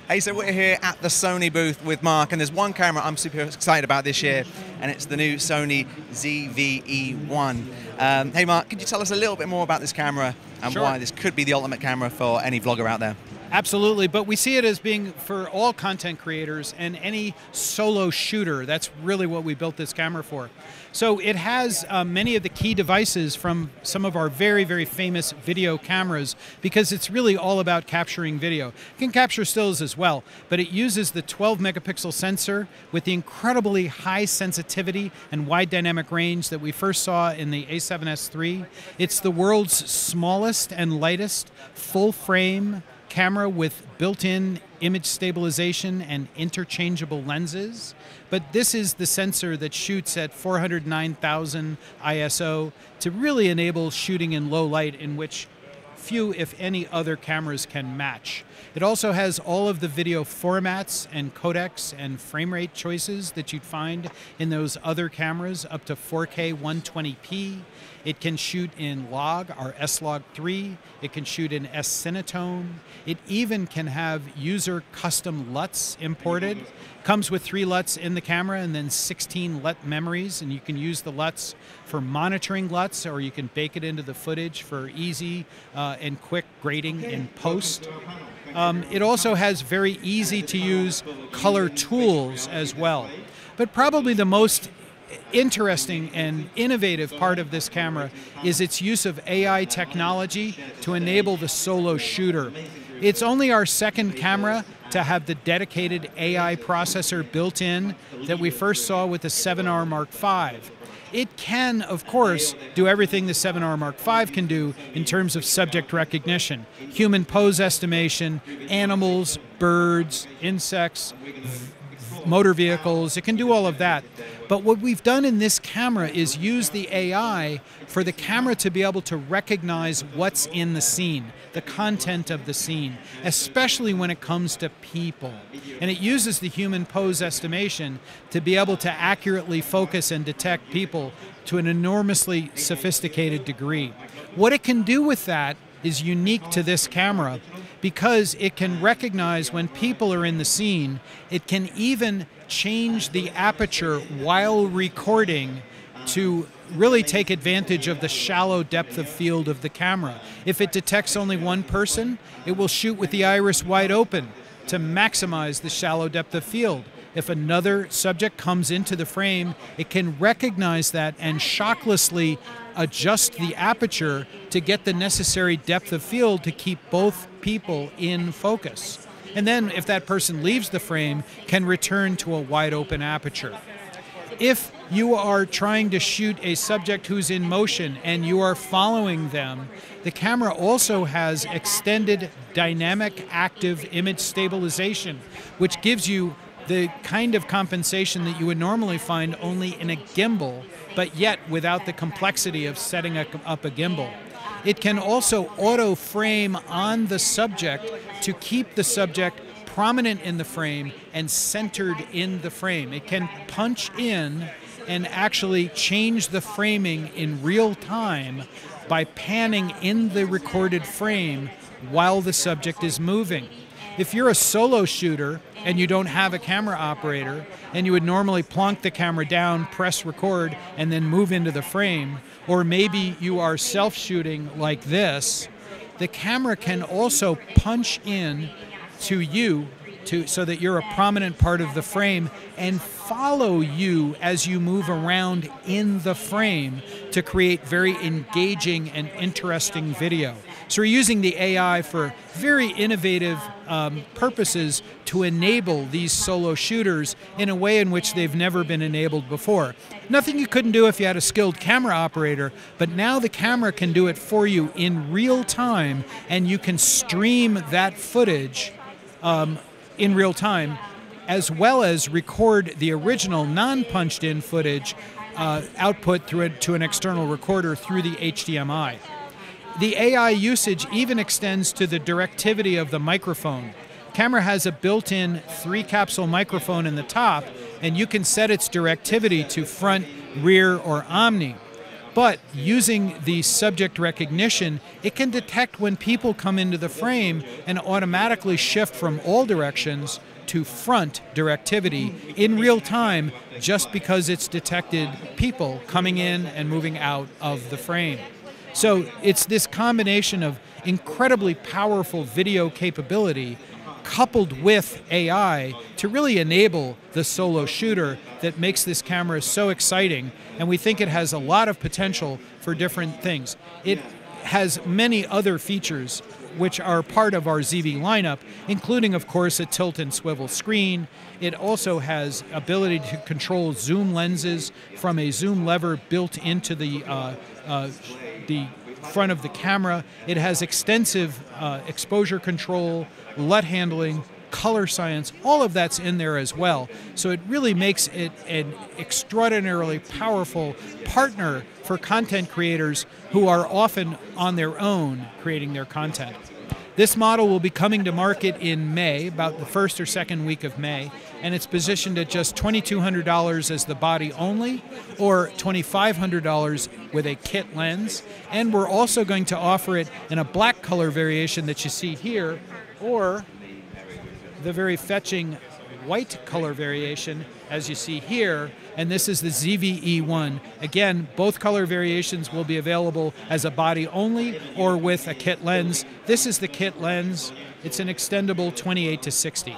Hey, so we're here at the Sony booth with Mark, and there's one camera I'm super excited about this year, and it's the new Sony ZV-E1. Hey Mark, could you tell us a little bit more about this camera and why this could be the ultimate camera for any vlogger out there? Absolutely, but we see it as being for all content creators and any solo shooter. That's really what we built this camera for. So it has many of the key devices from some of our very, very famous video cameras, because it's really all about capturing video. It can capture stills as well, but it uses the 12 megapixel sensor with the incredibly high sensitivity and wide dynamic range that we first saw in the A7S III. It's the world's smallest and lightest full frame camera with built-in image stabilization and interchangeable lenses. But this is the sensor that shoots at 409,000 ISO to really enable shooting in low light, in which few, if any, other cameras can match. It also has all of the video formats and codecs and frame rate choices that you'd find in those other cameras, up to 4K 120p. It can shoot in log, our S-Log 3. It can shoot in S-Cinetone. It even can have user custom LUTs imported. Comes with 3 LUTs in the camera and then 16 LUT memories, and you can use the LUTs for monitoring LUTs, or you can bake it into the footage for easy and quick grading in post. It also has very easy to use color tools as well. But probably the most interesting and innovative part of this camera is its use of AI technology to enable the solo shooter. It's only our second camera to have the dedicated AI processor built in that we first saw with the 7R Mark V. It can, of course, do everything the 7R Mark V can do in terms of subject recognition, human pose estimation, animals, birds, insects, motor vehicles. It can do all of that. But what we've done in this camera is use the AI for the camera to be able to recognize what's in the scene, the content of the scene, especially when it comes to people. And it uses the human pose estimation to be able to accurately focus and detect people to an enormously sophisticated degree. What it can do with that is unique to this camera, because it can recognize when people are in the scene. It can even change the aperture while recording to really take advantage of the shallow depth of field of the camera. If it detects only one person, it will shoot with the iris wide open to maximize the shallow depth of field. If another subject comes into the frame, it can recognize that and shocklessly adjust the aperture to get the necessary depth of field to keep both people in focus. And then if that person leaves the frame, can return to a wide open aperture. If you are trying to shoot a subject who's in motion and you are following them, the camera also has extended dynamic active image stabilization, which gives you the kind of compensation that you would normally find only in a gimbal, but yet without the complexity of setting up a gimbal. It can also auto-frame on the subject to keep the subject prominent in the frame and centered in the frame. It can punch in and actually change the framing in real time by panning in the recorded frame while the subject is moving. If you're a solo shooter and you don't have a camera operator, and you would normally plonk the camera down, press record, and then move into the frame, or maybe you are self-shooting like this, the camera can also punch in to you so that you're a prominent part of the frame and follow you as you move around in the frame to create very engaging and interesting video. So we're using the AI for very innovative purposes to enable these solo shooters in a way in which they've never been enabled before. Nothing you couldn't do if you had a skilled camera operator, but now the camera can do it for you in real time, and you can stream that footage in real time, as well as record the original non-punched in footage output to an external recorder through the HDMI. The AI usage even extends to the directivity of the microphone. Camera has a built-in 3-capsule microphone in the top, and you can set its directivity to front, rear, or omni. But using the subject recognition, it can detect when people come into the frame and automatically shift from all directions to front directivity in real time, just because it's detected people coming in and moving out of the frame. So it's this combination of incredibly powerful video capability coupled with AI to really enable the solo shooter that makes this camera so exciting, and we think it has a lot of potential for different things. It has many other features which are part of our ZV lineup, including, of course, a tilt and swivel screen. It also has ability to control zoom lenses from a zoom lever built into the front of the camera. It has extensive exposure control, LUT handling, color science, all of that's in there as well. So it really makes it an extraordinarily powerful partner for content creators who are often on their own creating their content. This model will be coming to market in May, about the first or second week of May, and it's positioned at just $2,200 as the body only, or $2,500 with a kit lens. And we're also going to offer it in a black color variation that you see here, or the very fetching white color variation as you see here, and this is the ZV-E1. Again, both color variations will be available as a body only or with a kit lens. This is the kit lens. It's an extendable 28-60.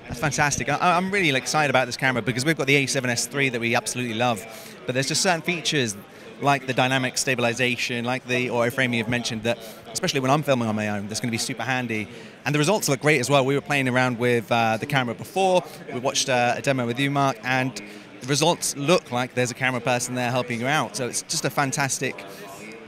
That's fantastic. I'm really excited about this camera because we've got the A7S III that we absolutely love, but there's just certain features like the dynamic stabilization, like the auto framing you've mentioned, that especially when I'm filming on my own, that's going to be super handy. And the results look great as well. We were playing around with the camera before. We watched a demo with you, Mark, and the results look like there's a camera person there helping you out. So it's just a fantastic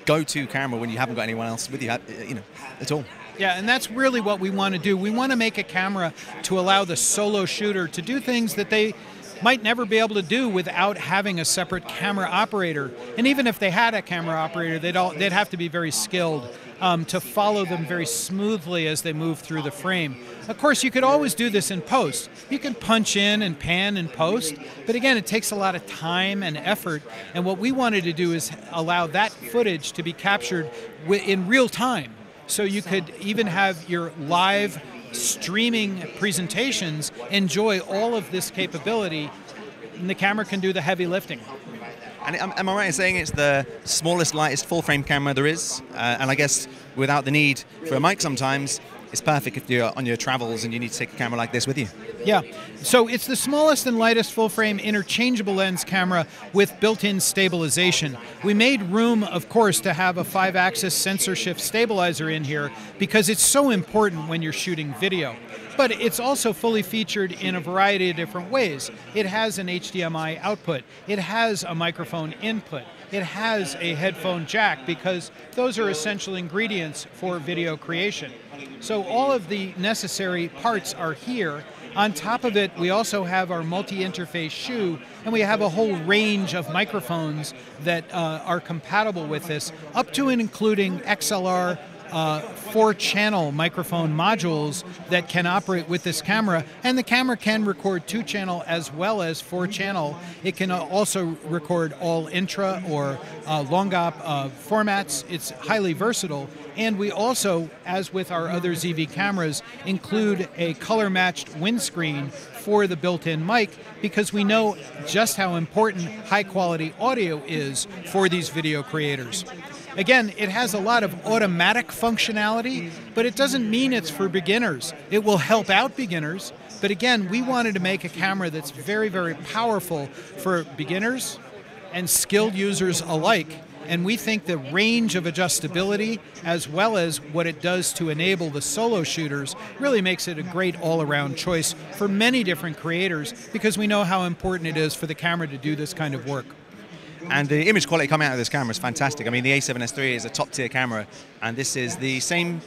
go-to camera when you haven't got anyone else with you, at all. Yeah, and that's really what we want to do. We want to make a camera to allow the solo shooter to do things that they might never be able to do without having a separate camera operator. And even if they had a camera operator, they'd have to be very skilled to follow them very smoothly as they move through the frame. Of course, you could always do this in post. You can punch in and pan in post, but again, it takes a lot of time and effort, and what we wanted to do is allow that footage to be captured in real time. So you could even have your live streaming presentations enjoy all of this capability, and the camera can do the heavy lifting. And am I right in saying it's the smallest, lightest full-frame camera there is? And I guess without the need for a mic sometimes, it's perfect if you're on your travels and you need to take a camera like this with you. Yeah, so it's the smallest and lightest full-frame interchangeable lens camera with built-in stabilization. We made room, of course, to have a 5-axis sensor shift stabilizer in here because it's so important when you're shooting video. But it's also fully featured in a variety of different ways. It has an HDMI output. It has a microphone input. It has a headphone jack because those are essential ingredients for video creation. So all of the necessary parts are here. On top of it, we also have our multi-interface shoe, and we have a whole range of microphones that are compatible with this, up to and including XLR 4-channel microphone modules that can operate with this camera, and the camera can record 2-channel as well as 4-channel. It can also record all intra or long op formats. It's highly versatile, and we also, as with our other ZV cameras, include a color-matched windscreen for the built-in mic because we know just how important high-quality audio is for these video creators. Again, it has a lot of automatic functionality, but it doesn't mean it's for beginners. It will help out beginners, but again, we wanted to make a camera that's very, very powerful for beginners and skilled users alike, and we think the range of adjustability, as well as what it does to enable the solo shooters, really makes it a great all-around choice for many different creators because we know how important it is for the camera to do this kind of work. And the image quality coming out of this camera is fantastic. I mean, the A7S III is a top-tier camera, and this is the same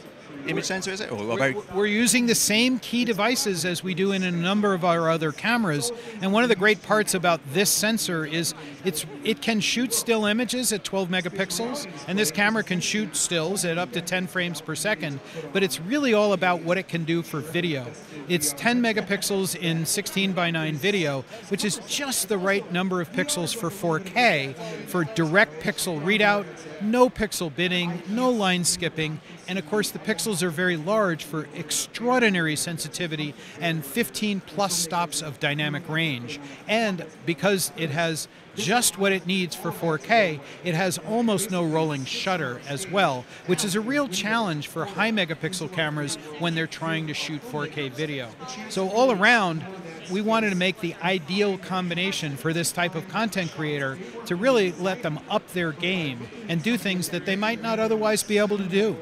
image sensor, is it? Or very... We're using the same key devices as we do in a number of our other cameras, and one of the great parts about this sensor is it can shoot still images at 12 megapixels, and this camera can shoot stills at up to 10 frames per second, but it's really all about what it can do for video. It's 10 megapixels in 16:9 video, which is just the right number of pixels for 4K, for direct pixel readout, no pixel binning, no line skipping, and of course the pixels are very large for extraordinary sensitivity and 15 plus stops of dynamic range. And because it has just what it needs for 4K, it has almost no rolling shutter as well, which is a real challenge for high megapixel cameras when they're trying to shoot 4K video. So all around, we wanted to make the ideal combination for this type of content creator to really let them up their game and do things that they might not otherwise be able to do.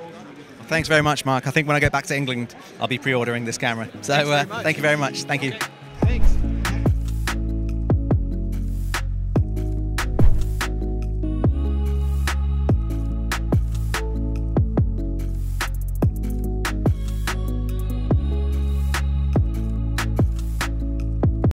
Thanks very much, Mark. I think when I get back to England, I'll be pre-ordering this camera. So thank you very much. Thank you. Thanks.